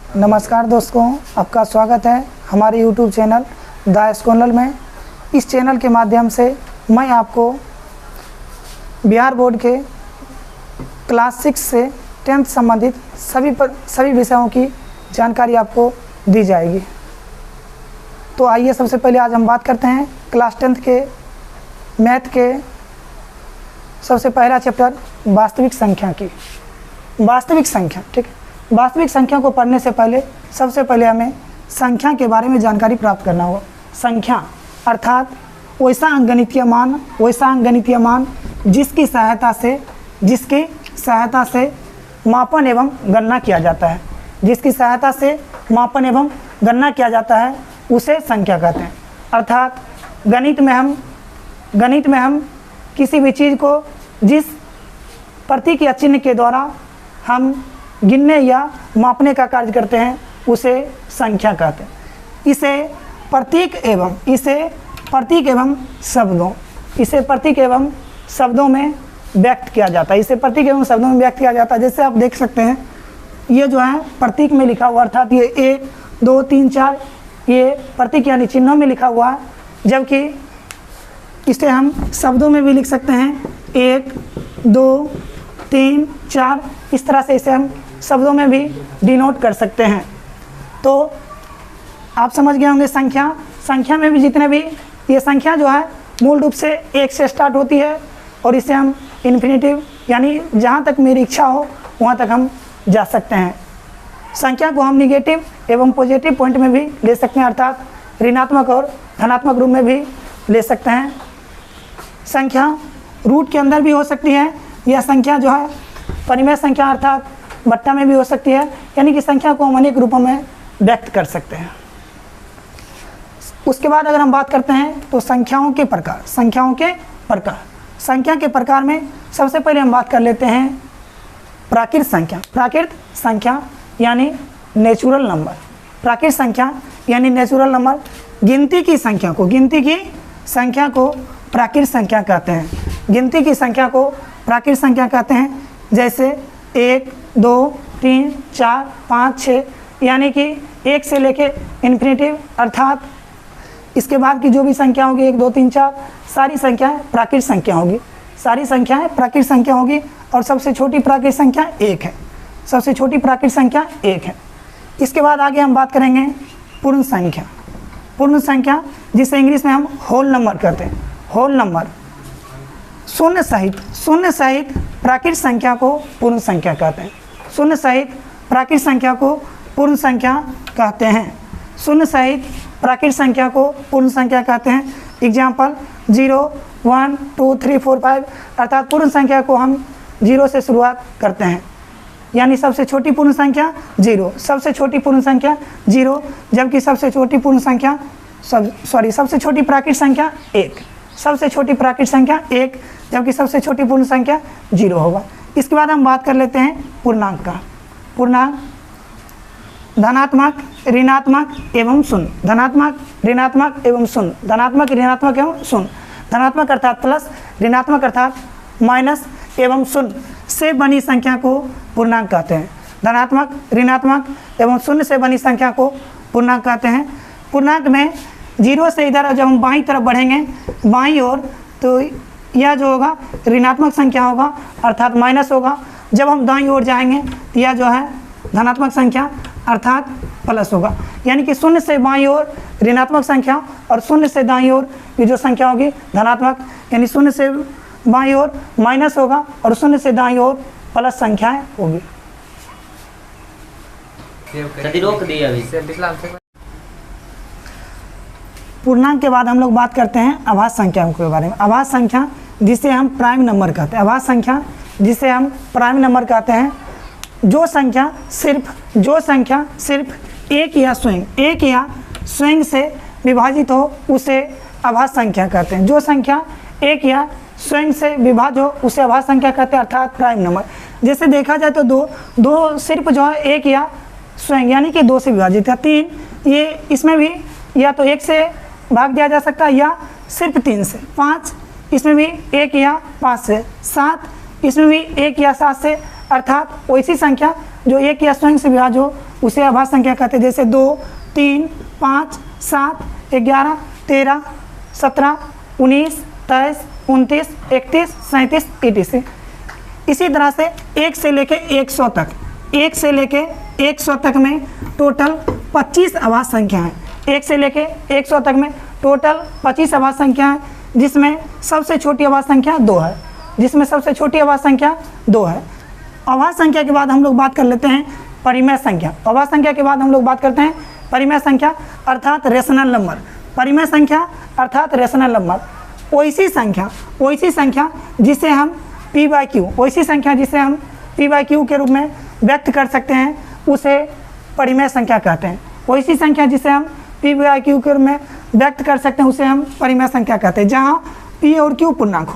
नमस्कार दोस्तों, आपका स्वागत है हमारे YouTube चैनल द स्कॉलर में। इस चैनल के माध्यम से मैं आपको बिहार बोर्ड के क्लास 6 से 10th संबंधित सभी विषयों की जानकारी आपको दी जाएगी। तो आइए सबसे पहले आज हम बात करते हैं क्लास 10th के मैथ के सबसे पहला चैप्टर वास्तविक संख्या की। वास्तविक संख्या, ठीक है। वास्तविक संख्या को पढ़ने से पहले सबसे पहले हमें संख्या के बारे में जानकारी प्राप्त करना होगा। संख्या अर्थात वैसा अंकगणितीय मान जिसकी सहायता से मापन एवं गणना किया जाता है। जिसकी सहायता से मापन एवं गणना किया जाता है उसे संख्या कहते हैं। अर्थात गणित में हम किसी भी चीज़ को जिस प्रतीक या चिन्ह के द्वारा हम गिनने या मापने का कार्य करते हैं उसे संख्या कहते हैं। इसे प्रतीक एवं शब्दों में व्यक्त किया जाता है। जैसे आप देख सकते हैं, ये जो है प्रतीक में लिखा हुआ, अर्थात ये 1 2 3 4 ये प्रतीक यानी चिन्हों में लिखा हुआ है, जबकि इसे हम शब्दों में भी लिख सकते हैं। 1 2 3 4 इस तरह से इसे हम शब्दों में भी डिनोट कर सकते हैं। तो आप समझ गए होंगे संख्या में भी जितने भी ये संख्या जो है मूल रूप से 1 से स्टार्ट होती है और इसे हम इन्फिनिटिव यानी जहाँ तक मेरी इच्छा हो वहाँ तक हम जा सकते हैं। संख्या को हम निगेटिव एवं पॉजिटिव पॉइंट में भी ले सकते हैं, अर्थात ऋणात्मक और धनात्मक रूप में भी ले सकते हैं। संख्या रूट के अंदर भी हो सकती है। यह संख्या जो है परिमेय संख्या अर्थात बट्टा में भी हो सकती है, यानी कि संख्या को हम अनेक रूपों में व्यक्त कर सकते हैं। उसके बाद अगर हम बात करते हैं तो संख्या के प्रकार में सबसे पहले हम बात कर लेते हैं प्राकृत संख्या यानी नेचुरल नंबर। प्राकृत संख्या यानी नेचुरल नंबर गिनती की संख्या को प्राकृत संख्या कहते हैं। जैसे 1 2 3 4 5 6 यानी कि 1 से लेके इन्फिनिटिव, अर्थात इसके बाद की जो भी संख्या होगी 1 2 3 4 सारी संख्याएं प्राकृत संख्या होगी। और सबसे छोटी प्राकृत संख्या 1 है। इसके बाद आगे हम बात करेंगे पूर्ण संख्या जिसे इंग्लिश में हम होल नंबर कहते हैं। होल नंबर शून्य सहित प्राकृत संख्या को पूर्ण संख्या कहते हैं। शून्य सहित प्राकृत संख्या को पूर्ण संख्या कहते हैं। एग्जाम्पल 0 1 2 3 4 5 अर्थात पूर्ण संख्या को हम 0 से शुरुआत करते हैं, यानी सबसे छोटी पूर्ण संख्या 0, सबसे छोटी प्राकृत संख्या 1, जबकि सबसे छोटी पूर्ण संख्या 0 होगा। इसके बाद हम बात कर लेते हैं पूर्णांक का। पूर्णांक धनात्मक ऋणात्मक एवं शून्य। धनात्मक अर्थात प्लस, ऋणात्मक अर्थात माइनस एवं शून्य से बनी संख्या को पूर्णांक कहते हैं। धनात्मक ऋणात्मक एवं शून्य से बनी संख्या को पूर्णांक कहते हैं। पूर्णांक में 0 से इधर जब हम बाईं तरफ बढ़ेंगे बाईं ओर, तो यह जो होगा ऋणात्मक संख्या होगा, अर्थात माइनस होगा। जब हम दाईं ओर जाएंगे तो यह जो है धनात्मक संख्या अर्थात प्लस होगा। यानी कि 0 से बाईं ओर ऋणात्मक संख्या और 0 से दाईं ओर ये जो संख्या होगी धनात्मक, यानी 0 से बाईं ओर माइनस होगा और 0 से दाईं ओर प्लस संख्याएं होगी। पूर्णांक के बाद हम लोग बात करते हैं अभाज्य संख्याओं के बारे में। अभाज्य संख्या जिसे हम प्राइम नंबर कहते हैं। जो संख्या सिर्फ एक या स्वयं से विभाजित हो उसे अभाज्य संख्या कहते हैं। जो संख्या एक या स्वयं से विभाज्य हो उसे अभाज्य संख्या कहते हैं, अर्थात प्राइम नंबर। जैसे देखा जाए तो दो सिर्फ जो है एक या स्वयं यानी कि 2 से विभाजित है। 3 ये इसमें भी या तो 1 से भाग दिया जा सकता है या सिर्फ 3 से। 5 इसमें भी 1 या 5 से। 7 इसमें भी 1 या 7 से, अर्थात वैसी संख्या जो 1 या स्वयं से विभाज्य हो उसे अभाज्य संख्या कहते हैं। जैसे 2, 3, 5, 7, 11, 13, 17, 19, 23, 29, 31, 37, 88। इसी तरह से 1 से लेके 100 तक, 1 से लेके 100 तक में टोटल 25 अभाज्य संख्या है। 1 से लेके 100 तक में टोटल 25 अभाज्य संख्या है, जिसमें सबसे छोटी अभाज्य संख्या 2 है, जिसमें सबसे छोटी अभाज्य संख्या 2 है। अभाज्य संख्या के बाद हम लोग बात कर लेते हैं परिमेय संख्या। अभाज्य संख्या के बाद हम लोग बात करते हैं परिमेय संख्या अर्थात रेशनल नंबर। परिमेय संख्या अर्थात रेशनल नंबर वैसी संख्या जिसे हम वैसी संख्या जिसे हम p/q के रूप में व्यक्त कर सकते हैं, उसे परिमेय संख्या कहते हैं। वैसी संख्या जिसे हम p/q के रूप में व्यक्त कर सकते हैं, उसे हम परिमेय संख्या कहते हैं। जहाँ p और q पूर्णांक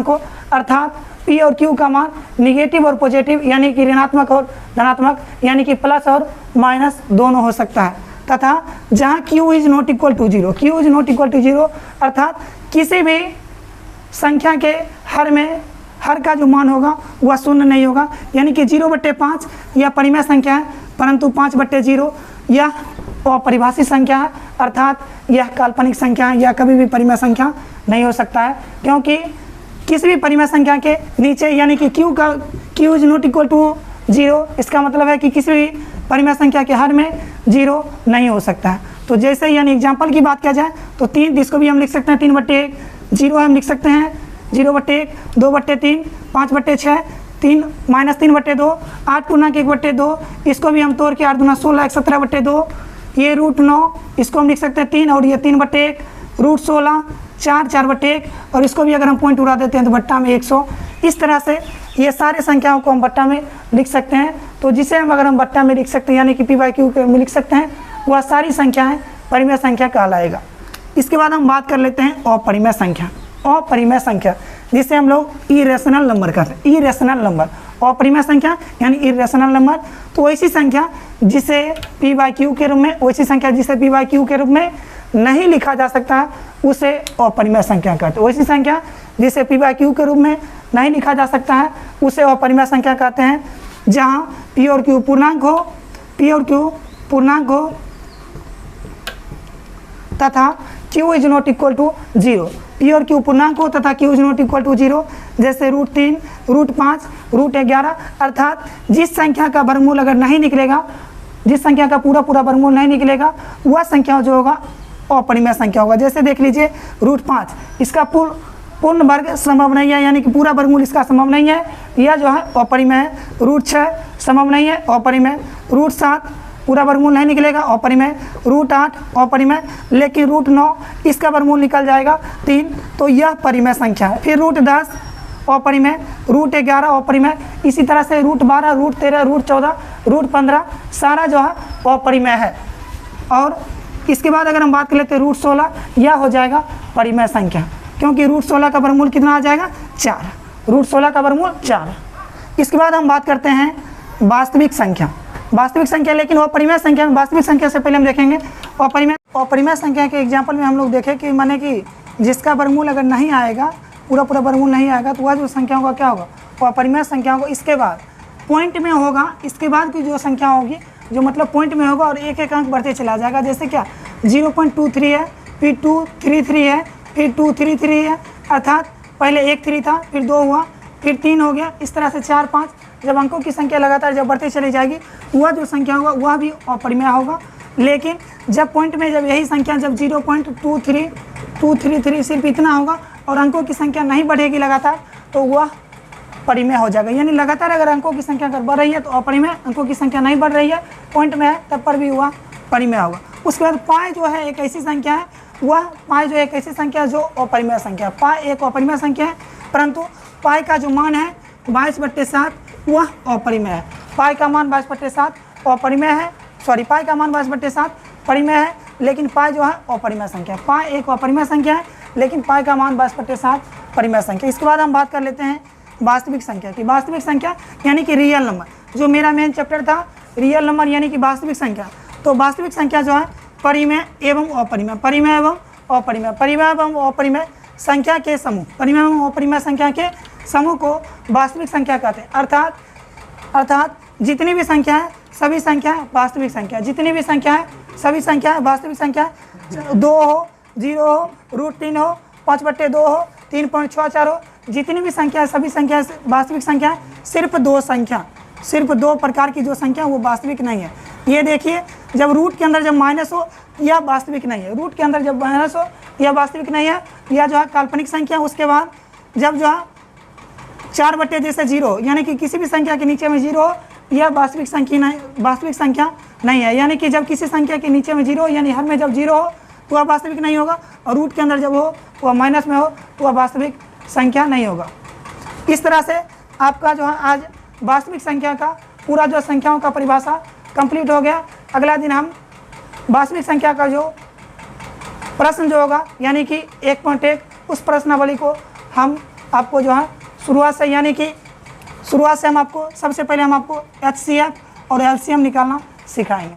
हो अर्थात p और q का मान निगेटिव और पॉजिटिव यानी कि ऋणात्मक और धनात्मक यानी कि प्लस और माइनस दोनों हो सकता है। तथा जहाँ q is not equal to zero अर्थात किसी भी संख्या के हर का जो मान होगा वह शून्य नहीं होगा, यानी कि 0/5 यह परिमेय संख्या है, परंतु 5/0 यह अपरिभाषित संख्या है अर्थात यह काल्पनिक संख्या है, यह कभी भी परिमेय संख्या नहीं हो सकता है। क्योंकि किसी भी परिमेय संख्या के नीचे यानी कि q is not equal to 0, इसका मतलब है कि किसी भी परिमेय संख्या के हर में 0 नहीं हो सकता है। तो जैसे यानी एग्जाम्पल की बात किया जाए तो 3, जिसको भी हम लिख सकते हैं 3/1, 0 हम लिख सकते हैं 0/1, 2/3, 5/6, 3 -3/2, 8 पूर्णांक 1/2, इसको भी हम तोड़ के 8 दूना 16, 17/2, ये √9 इसको हम लिख सकते हैं 3 और ये 3/1, √16, 4, 4/1 और इसको भी अगर हम पॉइंट उड़ा देते हैं तो बट्टा में 100। इस तरह से ये सारे संख्याओं को हम बट्टा में लिख सकते हैं। तो जिसे हम अगर हम बट्टा में लिख सकते हैं यानी कि p/q में लिख सकते हैं, वह सारी संख्याएं परिमेय संख्या कहलाएगा। इसके बाद हम बात कर लेते हैं अपरिमेय संख्या जिसे हम लोग इरेशनल नंबर कहते हैं। इरेशनल नंबर अपरिमेय संख्या यानी इरेशनल नंबर। तो वैसी संख्या जिसे p/q के रूप में नहीं लिखा जा सकता है, उसे अपरिमेय संख्या कहते हैं। वैसी संख्या जिसे p/q के रूप में नहीं लिखा जा सकता है, उसे अपरिमेय संख्या कहते हैं। जहाँ p और q पूर्णांक हो तथा q is not equal to 0, p और q पूर्णांक हो तथा q is not equal to 0। जैसे √3, √5, √11 अर्थात जिस संख्या का वर्गमूल अगर नहीं निकलेगा, जिस संख्या का पूरा वर्गमूल नहीं निकलेगा, वह संख्या जो होगा अपरिमेय संख्या होगा। जैसे देख लीजिए √5, इसका पूर्ण वर्ग संभव नहीं है, यानी कि पूरा वर्गमूल इसका संभव नहीं है, यह जो है अपरिमेय है। √6 संभव नहीं है, अपरिमेय। √7 पूरा वर्गमूल नहीं निकलेगा, अपरिमेय। √8 अपरिमेय, लेकिन √9 इसका वर्गमूल निकल जाएगा 3, तो यह परिमेय संख्या है। फिर √10 अपरिमेय, √11 अपरिमेय, इसी तरह से √12, √13, √14, √15 सारा जो है अपरिमेय है। और इसके बाद अगर हम बात कर लेते हैं √16, यह हो जाएगा परिमेय संख्या, क्योंकि √16 का वर्गमूल कितना आ जाएगा 4, √16 का वर्गमूल 4। इसके बाद हम बात करते हैं वास्तविक संख्या, लेकिन अपरिमेय संख्या में वास्तविक संख्या से पहले हम देखेंगे अपरिमेय संख्या के एग्जाम्पल में हम लोग देखें कि माने कि जिसका वर्गमूल अगर नहीं आएगा, पूरा वर्गमूल नहीं आएगा, तो वह जो संख्या होगा क्या होगा, वो अपरिमेय संख्या होगा। इसके बाद पॉइंट में होगा, इसके बाद की जो संख्या होगी जो मतलब पॉइंट में होगा और एक एक अंक बढ़ते चला जाएगा। जैसे क्या 0.23 है, फिर 233 है, फिर 233 है, अर्थात पहले 1 3 था, फिर 2 हुआ, फिर 3 हो गया, इस तरह से 4 5 जब अंकों की संख्या लगातार जब बढ़ती चली जाएगी, वह जो संख्या होगा वह भी अपरिमेय होगा। लेकिन जब पॉइंट में जब यही संख्या जब 0.233 सिर्फ इतना होगा और अंकों की संख्या नहीं बढ़ेगी लगातार, तो वह परिमेय हो जाएगा। यानी लगातार अगर अंकों की संख्या अगर बढ़ रही है तो अपरिमेय, अंकों की संख्या नहीं बढ़ रही है, पॉइंट में है, तब पर भी हुआ परिमेय होगा। उसके बाद पाई जो है एक ऐसी संख्या है, वह पाई जो एक ऐसी संख्या जो अपरिमेय संख्या है। पाई एक अपरिमेय संख्या है, परंतु पाई का जो मान है 22/7 वह अपरिमेय है। पाई का मान 22/7 अपरिमेय है, पाई का मान 22/7 परिमेय है, लेकिन पाई जो है अपरिमेय संख्या है। पाई एक अपरिमेय संख्या है, लेकिन पाई का मान 22/7 परिमेय संख्या। इसके बाद हम बात कर लेते हैं वास्तविक संख्या की। वास्तविक संख्या यानी कि रियल नंबर, जो मेरा मेन चैप्टर था रियल नंबर यानी कि वास्तविक संख्या। तो वास्तविक संख्या जो है परिमेय एवं अपरिमेय, परिमेय एवं अपरिमेय, परिमेय एवं अपरिमेय संख्या के समूह, परिमेय एवं अपरिमेय संख्या के समूह को वास्तविक संख्या कहते हैं। अर्थात जितनी भी संख्या है सभी संख्याएं वास्तविक संख्या, जितनी भी संख्या है सभी संख्याएं वास्तविक संख्या, 2 हो, 0 हो, √3 हो, 5/2 हो, 3.64 हो, जितनी भी संख्या है सभी संख्या वास्तविक संख्या है। सिर्फ 2 संख्या, सिर्फ 2 प्रकार की जो संख्या वो वास्तविक नहीं है। ये देखिए, जब रूट के अंदर जब माइनस हो यह वास्तविक नहीं है, रूट के अंदर जब माइनस हो यह वास्तविक नहीं है, यह जो है काल्पनिक संख्या। उसके बाद जब जो है 4/0 यानी कि किसी भी संख्या के नीचे में 0 हो, यह वास्तविक संख्या नहीं है। यानी कि जब किसी संख्या के नीचे में 0 यानी हर में जब 0 हो तो वह वास्तविक नहीं होगा, और रूट के अंदर जब हो वह माइनस में हो तो वह वास्तविक संख्या नहीं होगा। इस तरह से आपका जो है आज वास्तविक संख्या का पूरा जो संख्याओं का परिभाषा कंप्लीट हो गया। अगला दिन हम वास्तविक संख्या का जो प्रश्न जो होगा यानी कि 1.1 उस प्रश्नावली को हम आपको जो है शुरुआत से हम आपको सबसे पहले हम आपको HCF और LCM निकालना सिखाएंगे।